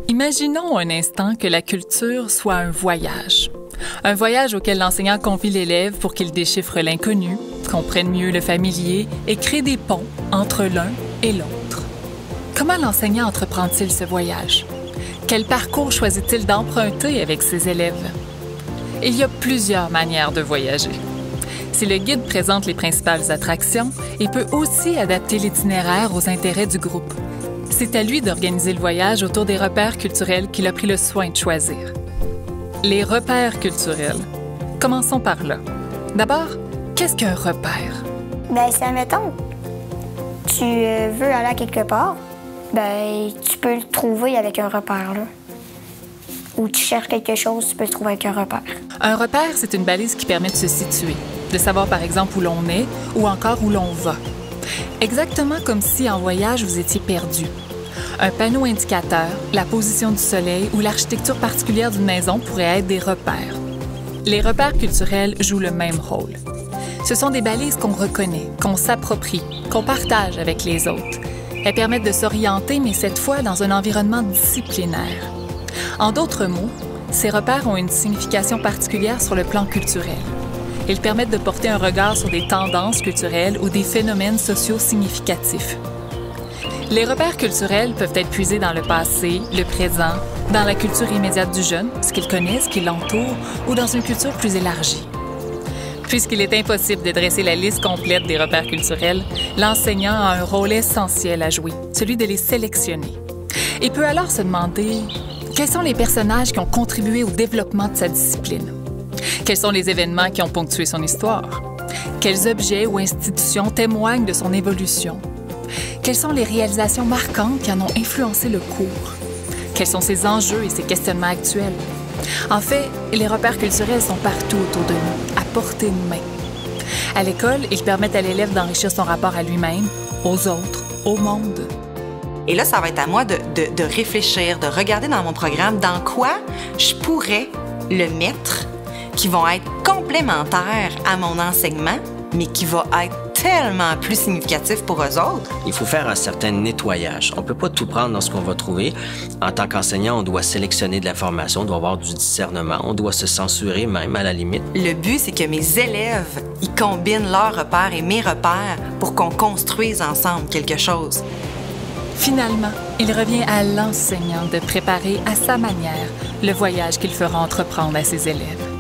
Imaginons un instant que la culture soit un voyage. Un voyage auquel l'enseignant confie l'élève pour qu'il déchiffre l'inconnu, comprenne mieux le familier et crée des ponts entre l'un et l'autre. Comment l'enseignant entreprend-il ce voyage? Quel parcours choisit-il d'emprunter avec ses élèves? Il y a plusieurs manières de voyager. Si le guide présente les principales attractions, il peut aussi adapter l'itinéraire aux intérêts du groupe. C'est à lui d'organiser le voyage autour des repères culturels qu'il a pris le soin de choisir. Les repères culturels. Commençons par là. D'abord, qu'est-ce qu'un repère? Bien, si, admettons, tu veux aller à quelque part, bien, tu peux le trouver avec un repère, là. Ou tu cherches quelque chose, tu peux le trouver avec un repère. Un repère, c'est une balise qui permet de se situer, de savoir par exemple où l'on est ou encore où l'on va. Exactement comme si en voyage vous étiez perdu. Un panneau indicateur, la position du soleil ou l'architecture particulière d'une maison pourraient être des repères. Les repères culturels jouent le même rôle. Ce sont des balises qu'on reconnaît, qu'on s'approprie, qu'on partage avec les autres. Elles permettent de s'orienter, mais cette fois dans un environnement disciplinaire. En d'autres mots, ces repères ont une signification particulière sur le plan culturel. Ils permettent de porter un regard sur des tendances culturelles ou des phénomènes sociaux significatifs. Les repères culturels peuvent être puisés dans le passé, le présent, dans la culture immédiate du jeune, ce qu'il connaît, ce qui l'entoure, ou dans une culture plus élargie. Puisqu'il est impossible de dresser la liste complète des repères culturels, l'enseignant a un rôle essentiel à jouer, celui de les sélectionner. Il peut alors se demander quels sont les personnages qui ont contribué au développement de sa discipline. Quels sont les événements qui ont ponctué son histoire? Quels objets ou institutions témoignent de son évolution? Quelles sont les réalisations marquantes qui en ont influencé le cours? Quels sont ses enjeux et ses questionnements actuels? En fait, les repères culturels sont partout autour de nous, à portée de main. À l'école, ils permettent à l'élève d'enrichir son rapport à lui-même, aux autres, au monde. Et là, ça va être à moi de réfléchir, de regarder dans mon programme dans quoi je pourrais le mettre qui vont être complémentaires à mon enseignement, mais qui va être tellement plus significatif pour eux autres. Il faut faire un certain nettoyage. On ne peut pas tout prendre dans ce qu'on va trouver. En tant qu'enseignant, on doit sélectionner de l'information, on doit avoir du discernement, on doit se censurer même à la limite. Le but, c'est que mes élèves, ils combinent leurs repères et mes repères pour qu'on construise ensemble quelque chose. Finalement, il revient à l'enseignant de préparer à sa manière le voyage qu'il fera entreprendre à ses élèves.